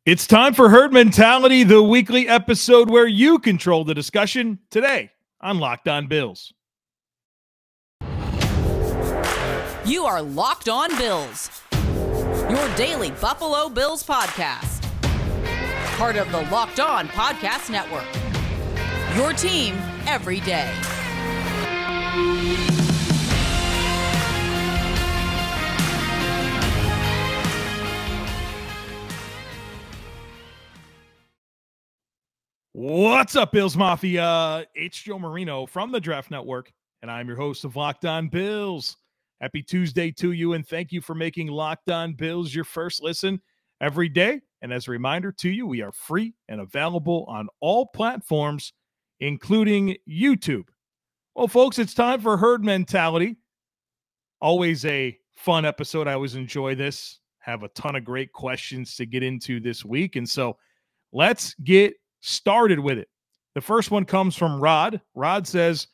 It's time for Herd Mentality, the weekly episode where you control the discussion. Today on Locked On Bills. You are Locked On Bills, your daily Buffalo Bills podcast. Part of the Locked On Podcast Network, your team every day. What's up, Bills Mafia? It's Joe Marino from the Draft Network, and I'm your host of Locked On Bills. Happy Tuesday to you, and thank you for making Locked On Bills your first listen every day. And as a reminder to you, we are free and available on all platforms, including YouTube. Well, folks, it's time for Herd Mentality. Always a fun episode. I always enjoy this. Have a ton of great questions to get into this week, and so let's get started with it. The first one comes from Rod. Rod says,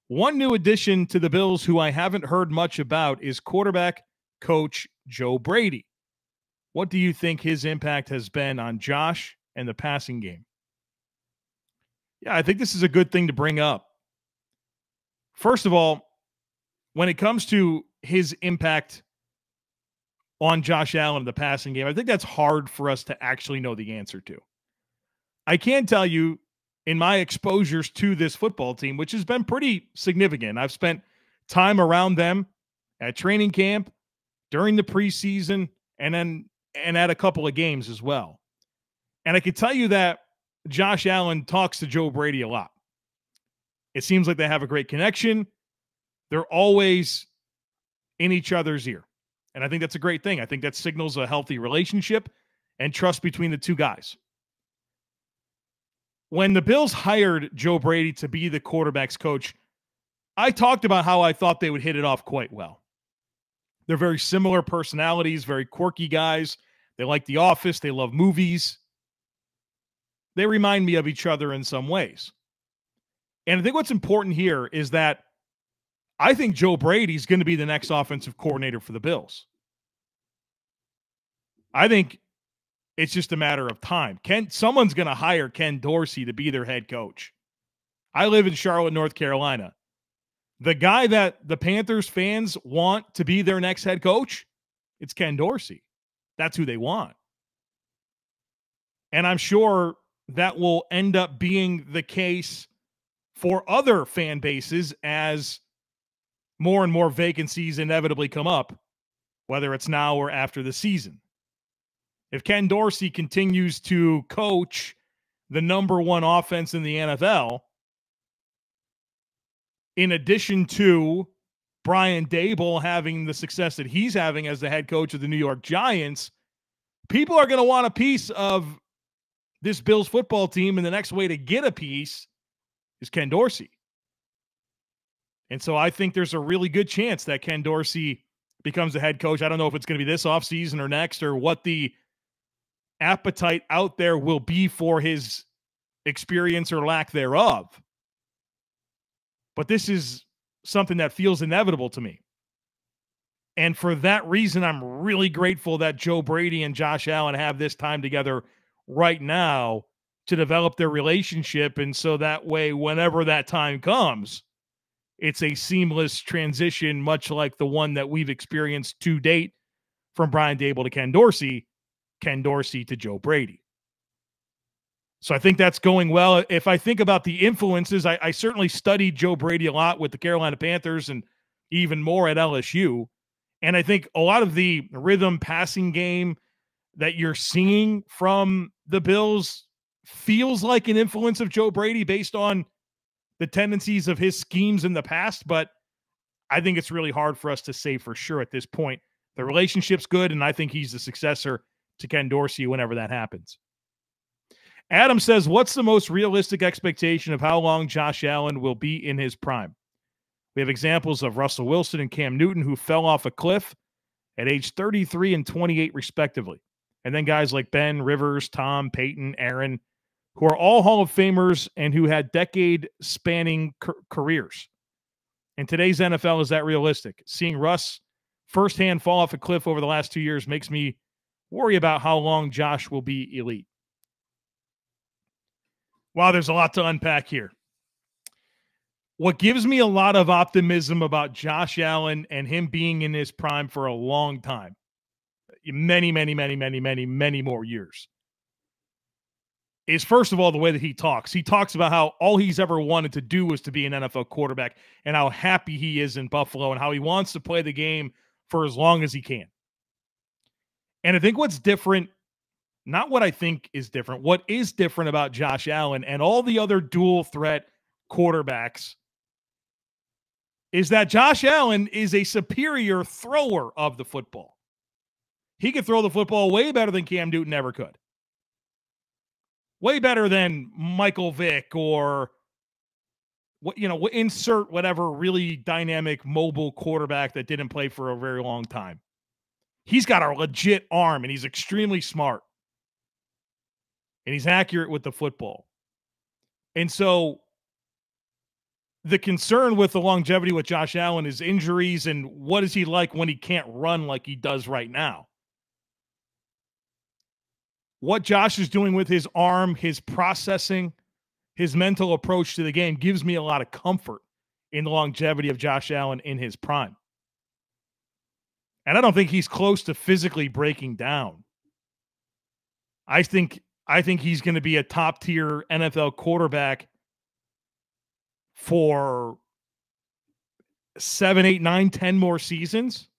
one new addition to the Bills who I haven't heard much about is quarterback coach Joe Brady. What do you think his impact has been on Josh and the passing game? Yeah, I think this is a good thing to bring up. First of all, when it comes to his impact on Josh Allen in the passing game, I think that's hard for us to actually know the answer to. I can tell you in my exposures to this football team, which has been pretty significant. I've spent time around them at training camp, during the preseason, and at a couple of games as well. And I can tell you that Josh Allen talks to Joe Brady a lot. It seems like they have a great connection. They're always in each other's ear. And I think that's a great thing. I think that signals a healthy relationship and trust between the two guys. When the Bills hired Joe Brady to be the quarterback's coach, I talked about how I thought they would hit it off quite well. They're very similar personalities, very quirky guys. They like The Office. They love movies. They remind me of each other in some ways. And I think what's important here is that I think Joe Brady's going to be the next offensive coordinator for the Bills. I think it's just a matter of time. Someone's going to hire Ken Dorsey to be their head coach. I live in Charlotte, North Carolina. The guy that the Panthers fans want to be their next head coach, it's Ken Dorsey. That's who they want. And I'm sure that will end up being the case for other fan bases as more and more vacancies inevitably come up, whether it's now or after the season. If Ken Dorsey continues to coach the number one offense in the NFL, in addition to Brian Daboll having the success that he's having as the head coach of the New York Giants, people are going to want a piece of this Bills football team, and the next way to get a piece is Ken Dorsey. And so I think there's a really good chance that Ken Dorsey becomes the head coach. I don't know if it's going to be this offseason or next, or what the appetite out there will be for his experience or lack thereof. But this is something that feels inevitable to me. And for that reason, I'm really grateful that Joe Brady and Josh Allen have this time together right now to develop their relationship. And so that way, whenever that time comes, it's a seamless transition, much like the one that we've experienced to date from Brian Daboll to Ken Dorsey to Joe Brady. So I think that's going well. If I think about the influences, I certainly studied Joe Brady a lot with the Carolina Panthers and even more at LSU. And I think a lot of the rhythm passing game that you're seeing from the Bills feels like an influence of Joe Brady based on the tendencies of his schemes in the past. But I think it's really hard for us to say for sure at this point. The relationship's good, and I think he's the successor to Ken Dorsey whenever that happens. Adam says, what's the most realistic expectation of how long Josh Allen will be in his prime? We have examples of Russell Wilson and Cam Newton who fell off a cliff at age 33 and 28 respectively. And then guys like Ben, Rivers, Tom, Peyton, Aaron, who are all Hall of Famers and who had decade-spanning careers. In today's NFL, is that realistic? Seeing Russ firsthand fall off a cliff over the last 2 years makes me worry about how long Josh will be elite. Wow, there's a lot to unpack here. What gives me a lot of optimism about Josh Allen and him being in his prime for a long time, many more years, is first of all the way that he talks. He talks about how all he's ever wanted to do was to be an NFL quarterback and how happy he is in Buffalo and how he wants to play the game for as long as he can. And I think what's different, not what I think is different, what is different about Josh Allen and all the other dual threat quarterbacks is that Josh Allen is a superior thrower of the football. He could throw the football way better than Cam Newton ever could. Way better than Michael Vick or, insert whatever really dynamic mobile quarterback that didn't play for a very long time. He's got a legit arm, and he's extremely smart. And he's accurate with the football. And so the concern with the longevity with Josh Allen is injuries and what is he like when he can't run like he does right now. What Josh is doing with his arm, his processing, his mental approach to the game gives me a lot of comfort in the longevity of Josh Allen in his prime. And I don't think he's close to physically breaking down. I think he's going to be a top-tier NFL quarterback for 7, 8, 9, 10 more seasons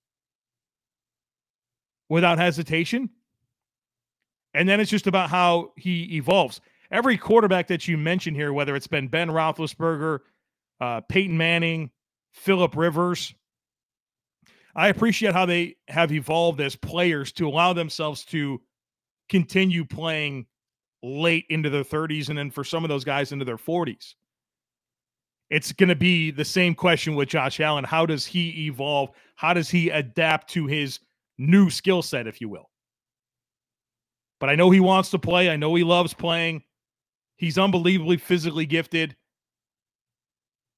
without hesitation. And then it's just about how he evolves. Every quarterback that you mention here, whether it's been Ben Roethlisberger, Peyton Manning, Phillip Rivers, I appreciate how they have evolved as players to allow themselves to continue playing late into their 30s and then for some of those guys into their 40s. It's going to be the same question with Josh Allen. How does he evolve? How does he adapt to his new skill set, if you will? But I know he wants to play. I know he loves playing. He's unbelievably physically gifted.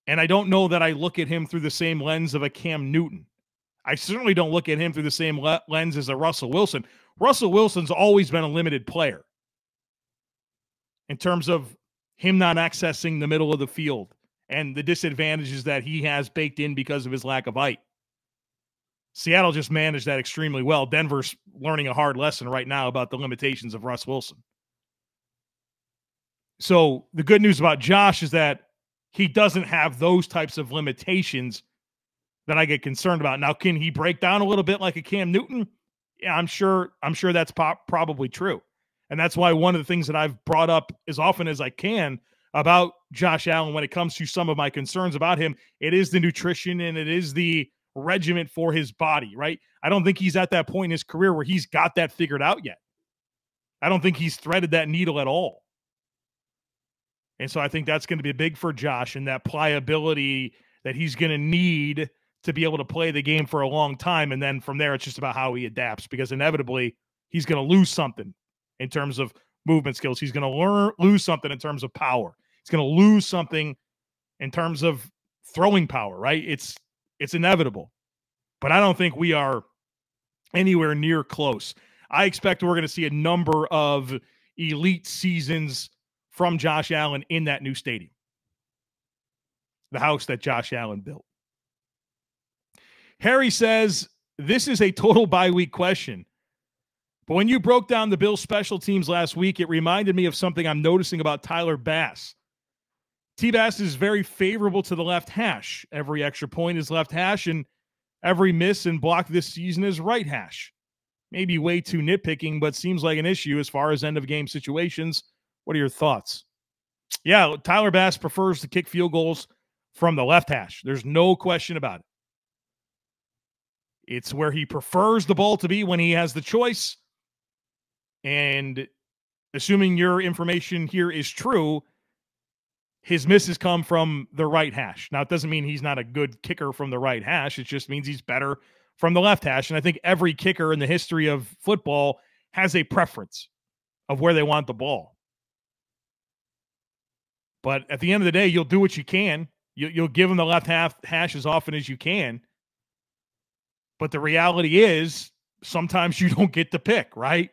And I don't know that I look at him through the same lens of a Cam Newton. I certainly don't look at him through the same lens as a Russell Wilson. Russell Wilson's always been a limited player in terms of him not accessing the middle of the field and the disadvantages that he has baked in because of his lack of height. Seattle just managed that extremely well. Denver's learning a hard lesson right now about the limitations of Russ Wilson. So the good news about Josh is that he doesn't have those types of limitations that I get concerned about. Now, can he break down a little bit like a Cam Newton? Yeah, I'm sure that's probably true. And that's why one of the things that I've brought up as often as I can about Josh Allen when it comes to some of my concerns about him, it is the nutrition and it is the regiment for his body, right? I don't think he's at that point in his career where he's got that figured out yet. I don't think he's threaded that needle at all. And so I think that's going to be big for Josh and that pliability that he's going to need to be able to play the game for a long time. And then from there, it's just about how he adapts, because inevitably he's going to lose something in terms of movement skills. He's going to lose something in terms of power. He's going to lose something in terms of throwing power, right? It's inevitable. But I don't think we are anywhere near close. I expect we're going to see a number of elite seasons from Josh Allen in that new stadium, the house that Josh Allen built. Harry says, this is a total bye-week question, but when you broke down the Bills' special teams last week, it reminded me of something I'm noticing about Tyler Bass. T-Bass is very favorable to the left hash. Every extra point is left hash, and every miss and block this season is right hash. Maybe way too nitpicking, but seems like an issue as far as end-of-game situations. What are your thoughts? Yeah, Tyler Bass prefers to kick field goals from the left hash. There's no question about it. It's where he prefers the ball to be when he has the choice. And assuming your information here is true, his misses come from the right hash. Now, it doesn't mean he's not a good kicker from the right hash. It just means he's better from the left hash. And I think every kicker in the history of football has a preference of where they want the ball. But at the end of the day, you'll do what you can. You'll give him the left hash as often as you can. But the reality is sometimes you don't get to pick, right?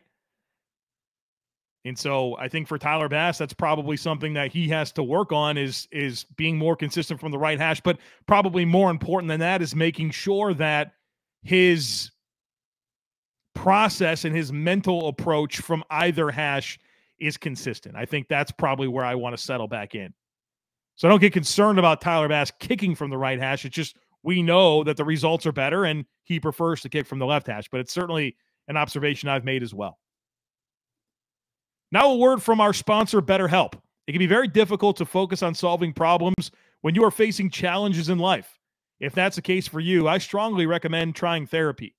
And so I think for Tyler Bass, that's probably something that he has to work on is being more consistent from the right hash. But probably more important than that is making sure that his process and his mental approach from either hash is consistent. I think that's probably where I want to settle back in. So I don't get concerned about Tyler Bass kicking from the right hash. It's just we know that the results are better and he prefers to kick from the left hash. But it's certainly an observation I've made as well. Now a word from our sponsor, BetterHelp. It can be very difficult to focus on solving problems when you are facing challenges in life. If that's the case for you, I strongly recommend trying therapy.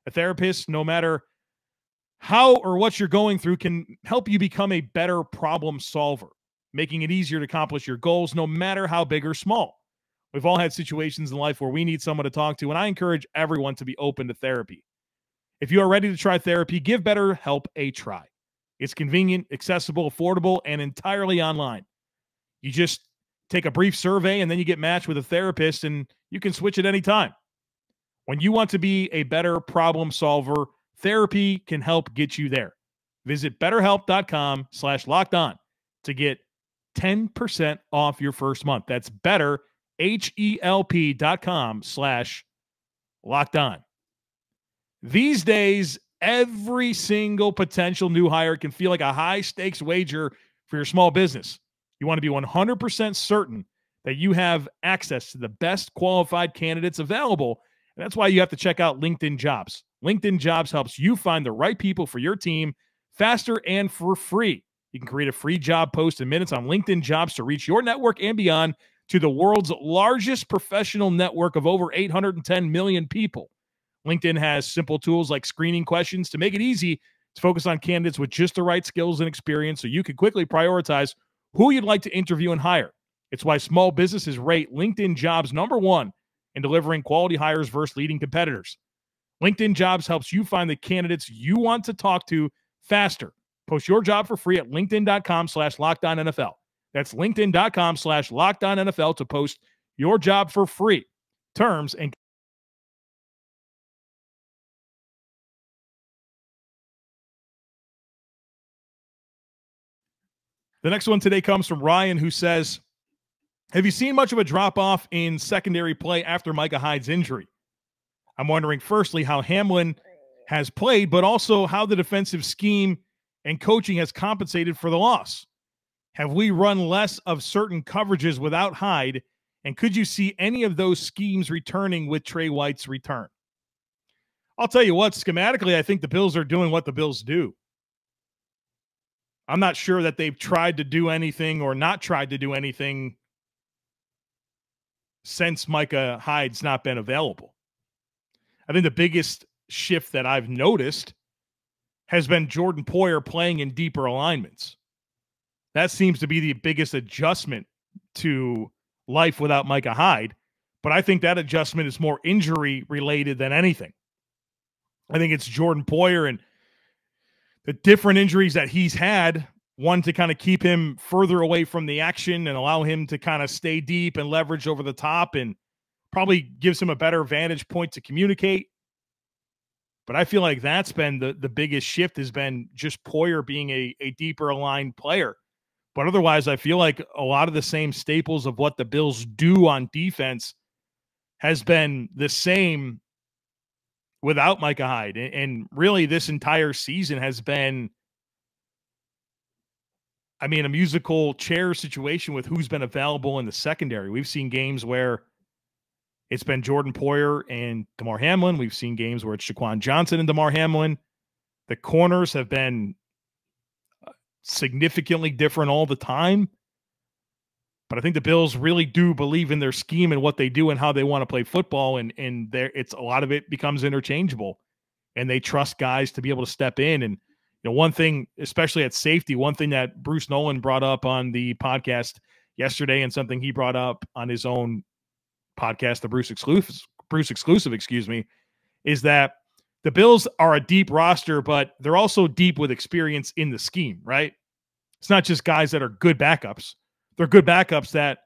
A therapist, no matter how or what you're going through, can help you become a better problem solver, making it easier to accomplish your goals, no matter how big or small. We've all had situations in life where we need someone to talk to, and I encourage everyone to be open to therapy. If you are ready to try therapy, give BetterHelp a try. It's convenient, accessible, affordable, and entirely online. You just take a brief survey, and then you get matched with a therapist, and you can switch at any time. When you want to be a better problem solver, therapy can help get you there. Visit BetterHelp.com /lockedon to get 10% off your first month. That's BetterHelp.com /lockedon. These days, every single potential new hire can feel like a high-stakes wager for your small business. You want to be 100% certain that you have access to the best qualified candidates available, and that's why you have to check out LinkedIn Jobs. LinkedIn Jobs helps you find the right people for your team faster and for free. You can create a free job post in minutes on LinkedIn Jobs to reach your network and beyond to the world's largest professional network of over 810 million people. LinkedIn has simple tools like screening questions to make it easy to focus on candidates with just the right skills and experience so you can quickly prioritize who you'd like to interview and hire. It's why small businesses rate LinkedIn Jobs #1 in delivering quality hires versus leading competitors. LinkedIn Jobs helps you find the candidates you want to talk to faster. Post your job for free at linkedin.com /LockedOnNFL. That's linkedin.com /LockedOnNFL to post your job for free. Terms and the next one today comes from Ryan, who says, have you seen much of a drop-off in secondary play after Micah Hyde's injury? I'm wondering, firstly, how Hamlin has played, but also how the defensive scheme and coaching has compensated for the loss. Have we run less of certain coverages without Hyde, and could you see any of those schemes returning with Trey White's return? I'll tell you what, schematically, I think the Bills are doing what the Bills do. I'm not sure that they've tried to do anything or not tried to do anything since Micah Hyde's not been available. I think the biggest shift that I've noticed has been Jordan Poyer playing in deeper alignments. That seems to be the biggest adjustment to life without Micah Hyde, but I think that adjustment is more injury related than anything. I think it's Jordan Poyer and the different injuries that he's had, one to kind of keep him further away from the action and allow him to kind of stay deep and leverage over the top, and probably gives him a better vantage point to communicate. But I feel like that's been the biggest shift, has been just Poyer being a deeper aligned player. But otherwise, I feel like a lot of the same staples of what the Bills do on defense has been the same without Micah Hyde. And really, this entire season has been, I mean, a musical chair situation with who's been available in the secondary. We've seen games where it's been Jordan Poyer and Damar Hamlin. We've seen games where it's Shaquan Johnson and Damar Hamlin. The corners have been significantly different all the time. But I think the Bills really do believe in their scheme and what they do and how they want to play football. And it's a lot of it becomes interchangeable, and they trust guys to be able to step in. And, you know, one thing, especially at safety, one thing that Bruce Nolan brought up on the podcast yesterday, and something he brought up on his own podcast, the Bruce exclusive, is that the Bills are a deep roster, but they're also deep with experience in the scheme, right? It's not just guys that are good backups. They're good backups that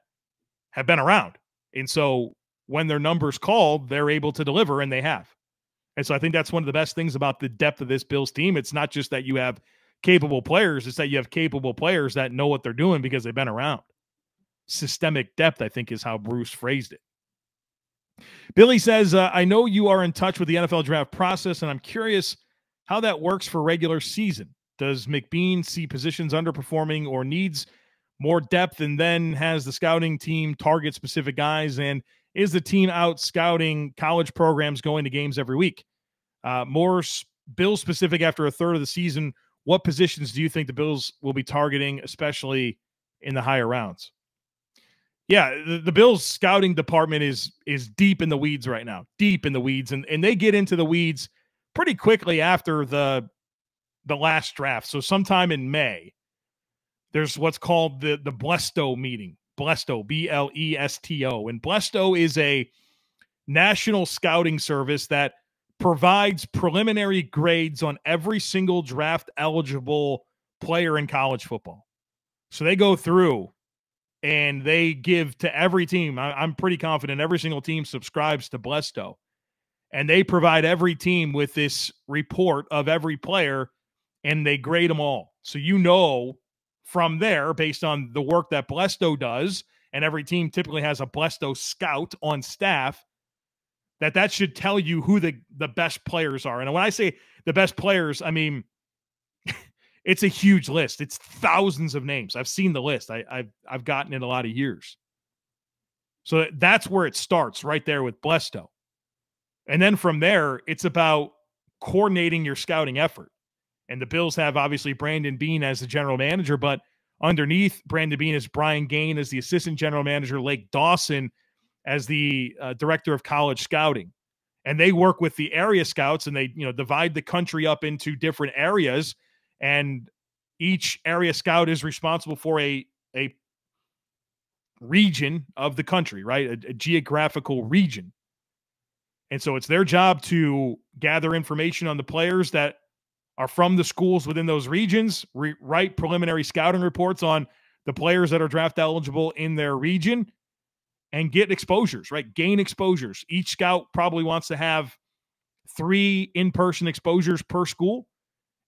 have been around. And so when their number's called, they're able to deliver, and they have. And so I think that's one of the best things about the depth of this Bills team. It's not just that you have capable players, it's that you have capable players that know what they're doing because they've been around. Systemic depth, I think, is how Bruce phrased it. Billy says, I know you are in touch with the NFL draft process, and I'm curious how that works for regular season. Does McBean see positions underperforming or needs more depth and then has the scouting team target specific guys? And is the team out scouting college programs going to games every week? More Bills specific after a third of the season, what positions do you think the Bills will be targeting, especially in the higher rounds? Yeah, the Bills scouting department is deep in the weeds right now, deep in the weeds. And they get into the weeds pretty quickly after the last draft. So sometime in May, there's what's called the Blesto meeting. Blesto, Blesto. And Blesto is a national scouting service that provides preliminary grades on every single draft eligible player in college football. So they go through and they give to every team. I'm pretty confident every single team subscribes to Blesto. And they provide every team with this report of every player, and they grade them all. So you know from there, based on the work that Blesto does, and every team typically has a Blesto scout on staff, that should tell you who the best players are. And when I say the best players, I mean, it's a huge list. It's thousands of names. I've seen the list. I've gotten it a lot of years. So that's where it starts, right there with Blesto. And then from there, it's about coordinating your scouting effort. And the Bills have obviously Brandon Beane as the general manager, but underneath Brandon Beane is Brian Gain as the assistant general manager, Lake Dawson as the director of college scouting. And they work with the area scouts, and they divide the country up into different areas. And each area scout is responsible for a region of the country, right? A geographical region. And so it's their job to gather information on the players that are from the schools within those regions, write preliminary scouting reports on the players that are draft eligible in their region, and get exposures, right? Gain exposures. Each scout probably wants to have 3 in-person exposures per school.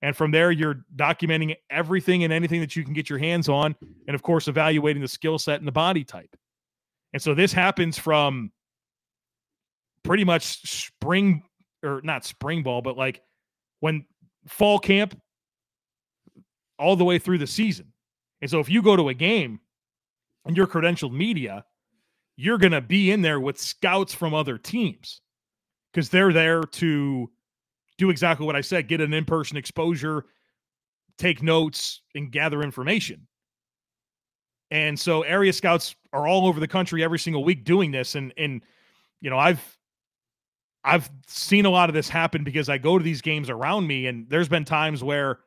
And from there, you're documenting everything and anything that you can get your hands on. And of course, evaluating the skill set and the body type. And so this happens from pretty much spring, or not spring ball, but like when fall camp all the way through the season. And so if you go to a game and you're credentialed media, you're going to be in there with scouts from other teams because they're there to do exactly what I said, get an in-person exposure, take notes, and gather information. And so area scouts are all over the country every single week doing this. And I've seen a lot of this happen because I go to these games around me, and there's been times where,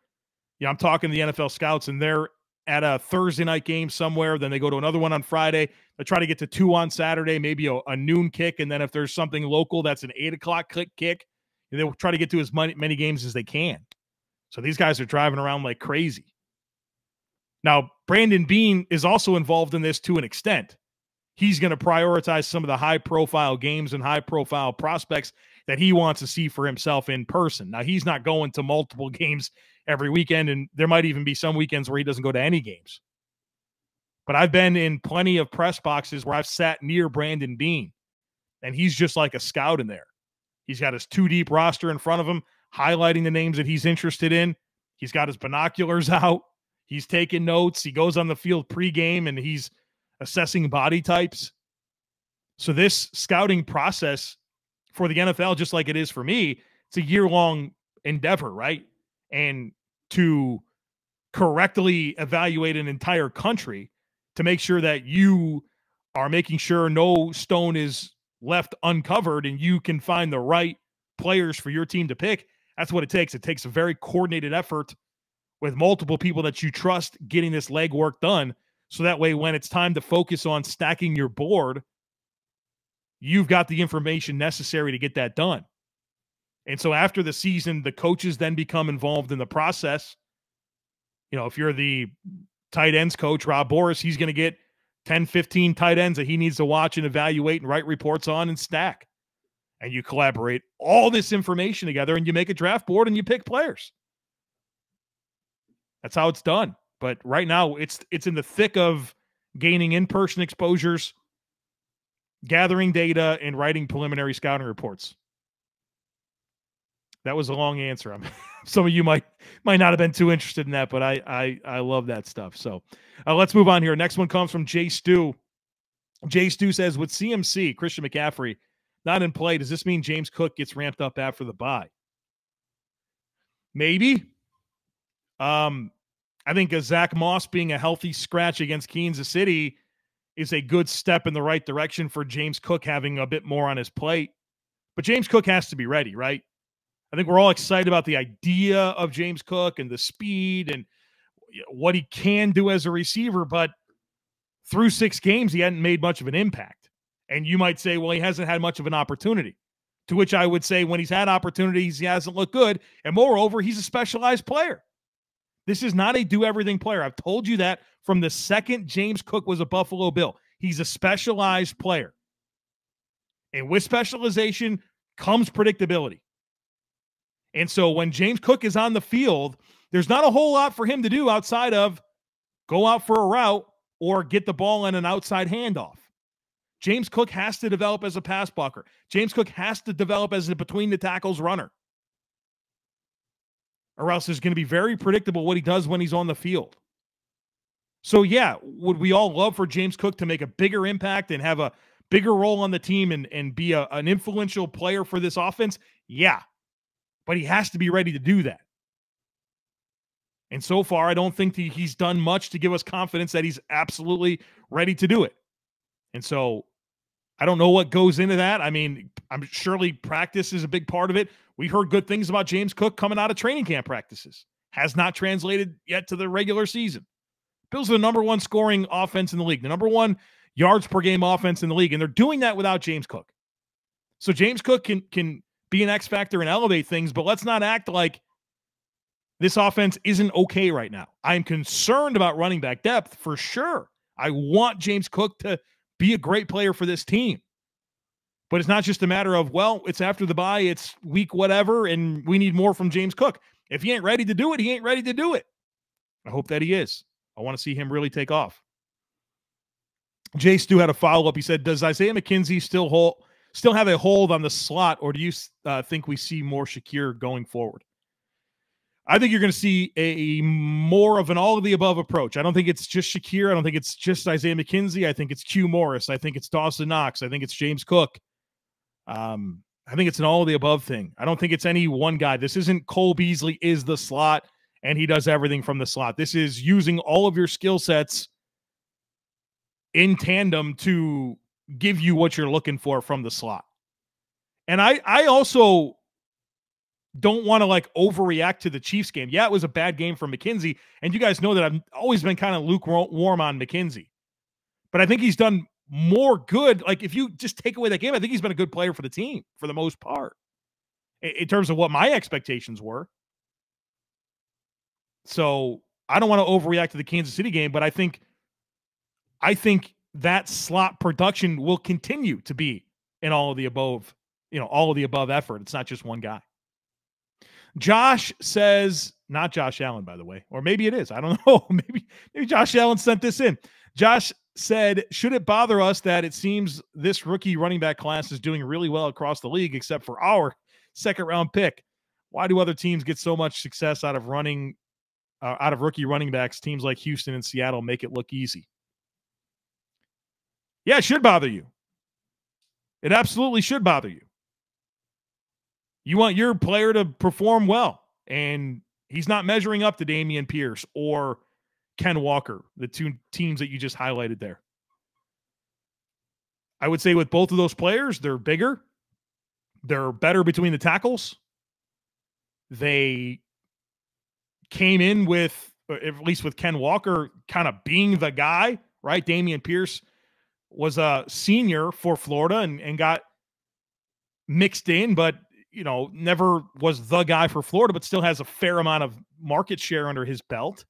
I'm talking to the NFL scouts, and they're at a Thursday night game somewhere. Then they go to another one on Friday. They try to get to 2 on Saturday, maybe a noon kick. And then if there's something local, that's an 8 o'clock kick. And they'll try to get to as many games as they can. So these guys are driving around like crazy. Now, Brandon Beane is also involved in this to an extent. He's going to prioritize some of the high-profile games and high-profile prospects that he wants to see for himself in person. Now, he's not going to multiple games every weekend, and there might even be some weekends where he doesn't go to any games. But I've been in plenty of press boxes where I've sat near Brandon Beane, and he's just like a scout in there. He's got his 2-deep roster in front of him, highlighting the names that he's interested in. He's got his binoculars out. He's taking notes. He goes on the field pregame, and he's assessing body types. So this scouting process for the NFL, just like it is for me, it's a year-long endeavor, right? And to correctly evaluate an entire country to make sure that you are making sure no stone is left uncovered and you can find the right players for your team to pick, that's what it takes. It takes a very coordinated effort with multiple people that you trust getting this legwork done. So that way, when it's time to focus on stacking your board, you've got the information necessary to get that done. And so after the season, the coaches then become involved in the process. If you're the tight ends coach, Rob Boris, he's going to get 10, 15 tight ends that he needs to watch and evaluate and write reports on and stack. And you collaborate all this information together and you make a draft board and you pick players. That's how it's done. But right now, it's in the thick of gaining in-person exposures, gathering data, and writing preliminary scouting reports. That was a long answer. Some of you might not have been too interested in that, but I love that stuff. So let's move on here. Next one comes from Jay Stu. Jay Stu says, with CMC, Christian McCaffrey, not in play, does this mean James Cook gets ramped up after the bye? Maybe. I think a Zach Moss being a healthy scratch against Kansas City is a good step in the right direction for James Cook having a bit more on his plate. But James Cook has to be ready, right? I think we're all excited about the idea of James Cook and the speed and what he can do as a receiver, but through 6 games, he hadn't made much of an impact. And you might say, well, he hasn't had much of an opportunity. To which I would say when he's had opportunities, he hasn't looked good. And moreover, he's a specialized player. This is not a do-everything player. I've told you that from the second James Cook was a Buffalo Bill. He's a specialized player. And with specialization comes predictability. And so when James Cook is on the field, there's not a whole lot for him to do outside of go out for a route or get the ball in an outside handoff. James Cook has to develop as a pass blocker. James Cook has to develop as a between-the-tackles runner. Or else it's going to be very predictable what he does when he's on the field. So, yeah, would we all love for James Cook to make a bigger impact and have a bigger role on the team and be an influential player for this offense? Yeah. But he has to be ready to do that. And so far, I don't think he's done much to give us confidence that he's absolutely ready to do it. And so I don't know what goes into that. I mean, I'm surely practice is a big part of it. We heard good things about James Cook coming out of training camp practices. Has not translated yet to the regular season. Bills are the number 1 scoring offense in the league, the number 1 yards per game offense in the league, and they're doing that without James Cook. So James Cook can be an X factor and elevate things, but let's not act like this offense isn't okay right now. I'm concerned about running back depth for sure. I want James Cook to be a great player for this team. But it's not just a matter of, well, it's after the bye, it's week whatever, and we need more from James Cook. If he ain't ready to do it, he ain't ready to do it. I hope that he is. I want to see him really take off. Jay Stu had a follow-up. He said, does Isaiah McKenzie still have a hold on the slot, or do you think we see more Shakir going forward? I think you're going to see a more of an all-of-the-above approach. I don't think it's just Shakir. I don't think it's just Isaiah McKenzie. I think it's Q Morris. I think it's Dawson Knox. I think it's James Cook. I think it's an all-of-the-above thing. I don't think it's any one guy. This isn't Cole Beasley is the slot, and he does everything from the slot. This is using all of your skill sets in tandem to give you what you're looking for from the slot. And I also don't want to overreact to the Chiefs game. Yeah, it was a bad game for McKenzie, and you guys know that I've always been kind of lukewarm on McKenzie. But I think he's done more good. If you just take away that game, I think he's been a good player for the team for the most part in terms of what my expectations were. So I don't want to overreact to the Kansas City game, but I think that slot production will continue to be an all of the above effort. It's not just one guy. Josh says, not Josh Allen, by the way, or maybe it is. I don't know. Maybe Josh Allen sent this in. Josh said, should it bother us that it seems this rookie running back class is doing really well across the league, except for our second-round pick? Why do other teams get so much success out of rookie running backs? Teams like Houston and Seattle make it look easy. Yeah, it should bother you. It absolutely should bother you. You want your player to perform well, and he's not measuring up to Dameon Pierce or Ken Walker, the 2 teams that you just highlighted there. I would say with both of those players, they're bigger. They're better between the tackles. They came in with, at least with Ken Walker, kind of being the guy, right? Dameon Pierce was a senior for Florida and got mixed in, but never was the guy for Florida, but still has a fair amount of market share under his belt.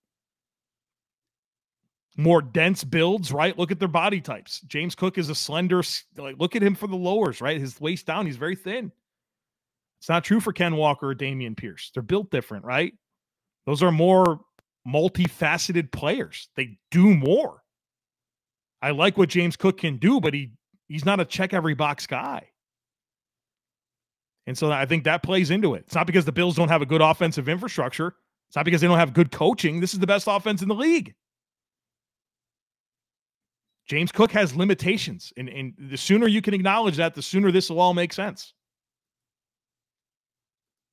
more dense builds, right? Look at their body types. James Cook is a slender, like, look at him for the lowers, right? His waist down, he's very thin. It's not true for Ken Walker or Damian Pierce. They're built different, right? Those are more multifaceted players. They do more. I like what James Cook can do, but he's not a check every box guy. And so I think that plays into it. It's not because the Bills don't have a good offensive infrastructure. It's not because they don't have good coaching. This is the best offense in the league. James Cook has limitations, and the sooner you can acknowledge that, the sooner this will all make sense.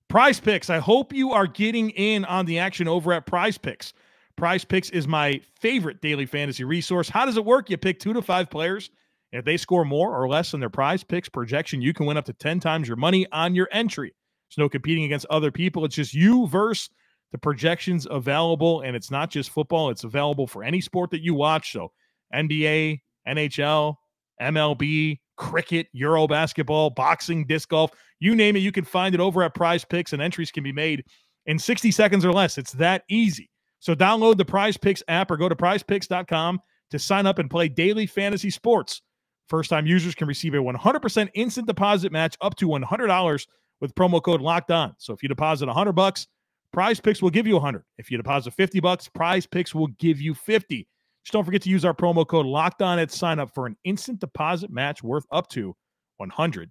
Prize Picks. I hope you are getting in on the action over at Prize Picks. Prize Picks is my favorite daily fantasy resource. How does it work? You pick 2 to 5 players, and if they score more or less than their Prize Picks projection, you can win up to 10 times your money on your entry. There's no competing against other people. It's just you versus the projections available, and it's not just football. It's available for any sport that you watch. So NBA, NHL, MLB, cricket, Euro basketball, boxing, disc golf, you name it, you can find it over at Prize Picks, and entries can be made in 60 seconds or less. It's that easy. So download the Prize Picks app or go to prizepicks.com to sign up and play daily fantasy sports. First-time users can receive a 100% instant deposit match up to $100 with promo code Locked On. So if you deposit $100, Prize Picks will give you $100. If you deposit $50, Prize Picks will give you $50. Just don't forget to use our promo code Locked On at sign up for an instant deposit match worth up to $100.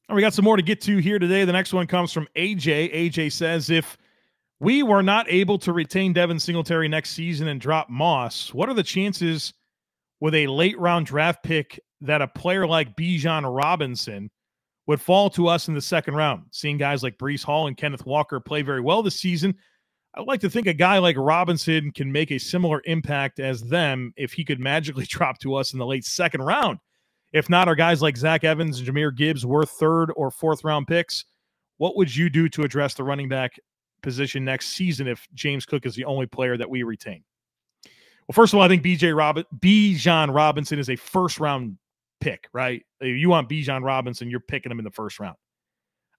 And we got some more to get to here today. The next one comes from AJ. AJ says, if we were not able to retain Devin Singletary next season and drop Moss, what are the chances with a late-round draft pick that a player like Bijan Robinson would fall to us in the second round? Seeing guys like Breece Hall and Kenneth Walker play very well this season, I'd like to think a guy like Robinson can make a similar impact as them if he could magically drop to us in the late second round. If not, are guys like Zach Evans and Jahmyr Gibbs worth third or fourth round picks? What would you do to address the running back position next season if James Cook is the only player that we retain? Well, first of all, I think Bijan Robinson is a first-round pick, right? If you want Bijan Robinson, you're picking him in the first round.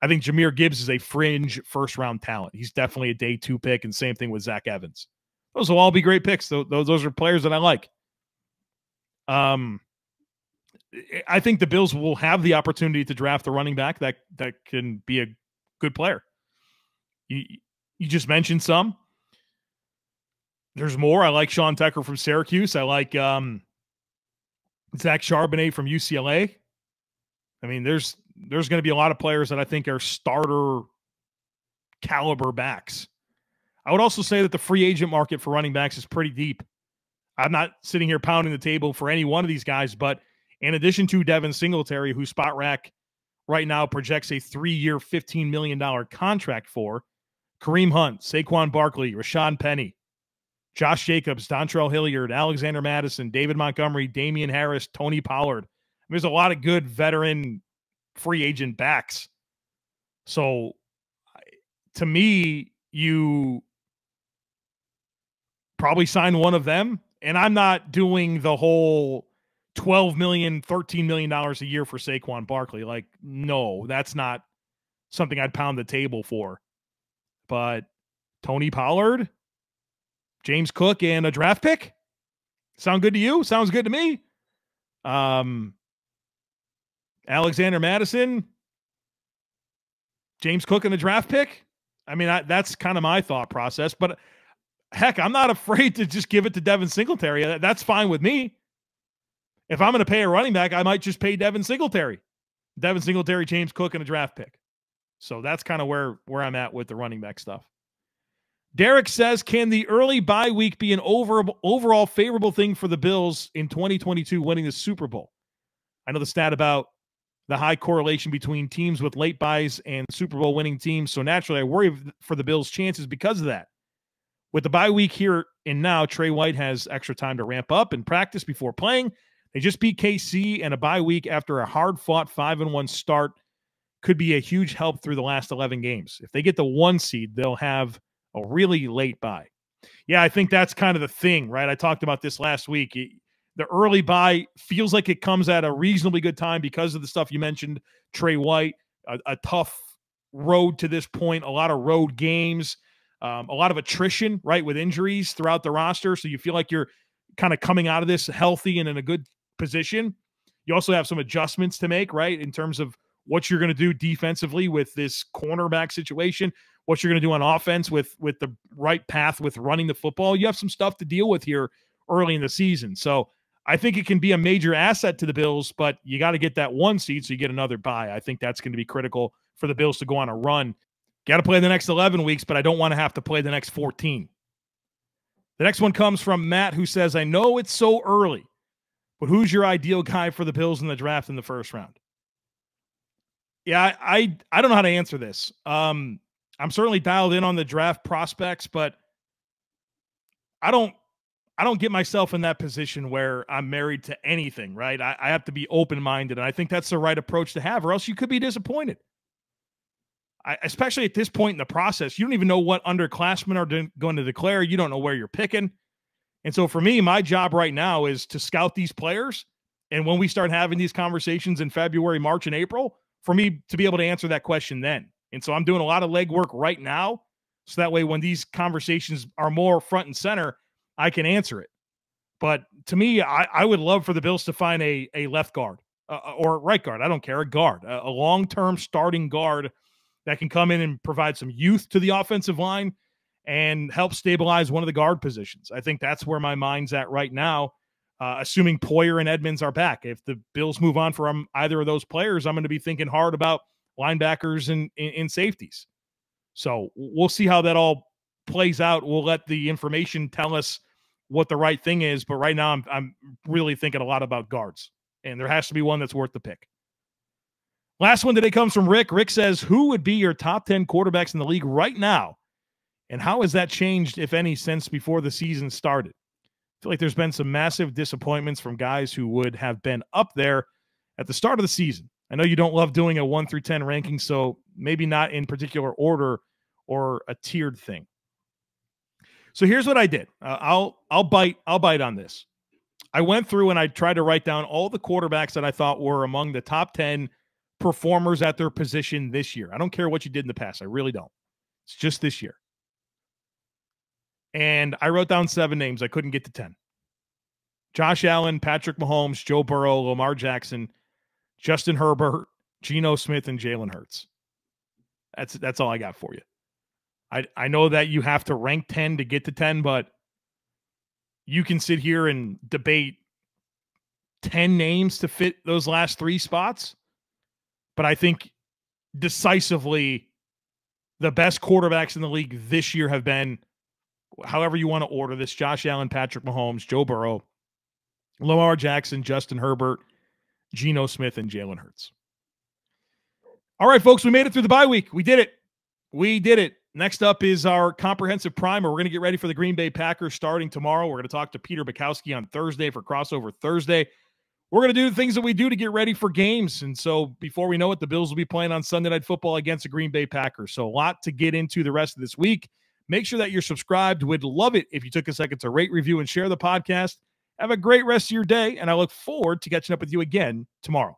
I think Jahmyr Gibbs is a fringe first-round talent. He's definitely a day 2 pick, and same thing with Zach Evans. Those will all be great picks. Those are players that I like. I think the Bills will have the opportunity to draft a running back that can be a good player. You just mentioned some. There's more. I like Sean Tucker from Syracuse. I like Zach Charbonnet from UCLA. I mean, there's going to be a lot of players that I think are starter caliber backs. I would also say that the free agent market for running backs is pretty deep. I'm not sitting here pounding the table for any one of these guys, but in addition to Devin Singletary, who Spot Rack right now projects a 3-year, $15 million contract for, Kareem Hunt, Saquon Barkley, Rashad Penny, Josh Jacobs, Dontrell Hilliard, Alexander Mattison, David Montgomery, Damian Harris, Tony Pollard. There's a lot of good veteran free agent backs. So to me, you probably sign one of them. And I'm not doing the whole $12 million, $13 million a year for Saquon Barkley. Like, no, that's not something I'd pound the table for. But Tony Pollard, James Cook, and a draft pick? Sound good to you? Sounds good to me. Alexander Mattison, James Cook, and a draft pick? I mean, that's kind of my thought process. But heck, I'm not afraid to just give it to Devin Singletary. That's fine with me. If I'm going to pay a running back, I might just pay Devin Singletary. Devin Singletary, James Cook, and a draft pick. So that's kind of where I'm at with the running back stuff. Derek says, can the early bye week be an overall favorable thing for the Bills in 2022 winning the Super Bowl? I know the stat about the high correlation between teams with late buys and Super Bowl winning teams. So naturally, I worry for the Bills' chances because of that. With the bye week here and now, Trey White has extra time to ramp up and practice before playing. They just beat KC, and a bye week after a hard-fought 5-1 start could be a huge help through the last 11 games. If they get the 1 seed, they'll have a really late bye. Yeah, I think that's kind of the thing, right? I talked about this last week. The early bye feels like it comes at a reasonably good time because of the stuff you mentioned. Trey White, a tough road to this point, a lot of road games, a lot of attrition, right, with injuries throughout the roster. So you feel like you're kind of coming out of this healthy and in a good position. You also have some adjustments to make, right, in terms of what you're going to do defensively with this cornerback situation, what you're going to do on offense with the right path with running the football. You have some stuff to deal with here early in the season. So I think it can be a major asset to the Bills, but you got to get that 1 seed so you get another bye. I think that's going to be critical for the Bills to go on a run. Got to play the next 11 weeks, but I don't want to have to play the next 14. The next one comes from Matt, who says, I know it's so early, but who's your ideal guy for the Bills in the draft in the first round? Yeah, I don't know how to answer this. I'm certainly dialed in on the draft prospects, but I don't get myself in that position where I'm married to anything, right? I have to be open-minded, and I think that's the right approach to have, or else you could be disappointed. Especially at this point in the process, you don't even know what underclassmen are going to declare. You don't know where you're picking. And so for me, my job right now is to scout these players. And when we start having these conversations in February, March, and April, for me to be able to answer that question then. And so I'm doing a lot of legwork right now. So that way, when these conversations are more front and center, I can answer it. But to me, I would love for the Bills to find a left guard or right guard. I don't care, a guard, a long-term starting guard that can come in and provide some youth to the offensive line and help stabilize one of the guard positions. I think that's where my mind's at right now, assuming Poyer and Edmonds are back. If the Bills move on from either of those players, I'm going to be thinking hard about linebackers and safeties. So we'll see how that all plays out. We'll let the information tell us what the right thing is. But right now I'm really thinking a lot about guards, and there has to be one that's worth the pick. Last one today comes from Rick. Rick says, who would be your top 10 quarterbacks in the league right now? And how has that changed, if any, since before the season started? I feel like there's been some massive disappointments from guys who would have been up there at the start of the season. I know you don't love doing a 1 through 10 ranking, so maybe not in particular order or a tiered thing. So here's what I did. I'll bite on this. I went through and I tried to write down all the quarterbacks that I thought were among the top 10 performers at their position this year. I don't care what you did in the past. I really don't. It's just this year. And I wrote down 7 names. I couldn't get to 10. Josh Allen, Patrick Mahomes, Joe Burrow, Lamar Jackson, Justin Herbert, Geno Smith, and Jalen Hurts. That's all I got for you. I know that you have to rank 10 to get to 10, but you can sit here and debate 10 names to fit those last 3 spots. But I think decisively the best quarterbacks in the league this year have been, however you want to order this, Josh Allen, Patrick Mahomes, Joe Burrow, Lamar Jackson, Justin Herbert, Geno Smith, and Jalen Hurts. All right, folks, we made it through the bye week. We did it. We did it. Next up is our comprehensive primer. We're going to get ready for the Green Bay Packers starting tomorrow. We're going to talk to Peter Bukowski on Thursday for Crossover Thursday. We're going to do the things that we do to get ready for games. And so before we know it, the Bills will be playing on Sunday Night Football against the Green Bay Packers. So a lot to get into the rest of this week. Make sure that you're subscribed. We'd love it if you took a second to rate, review, and share the podcast. Have a great rest of your day, and I look forward to catching up with you again tomorrow.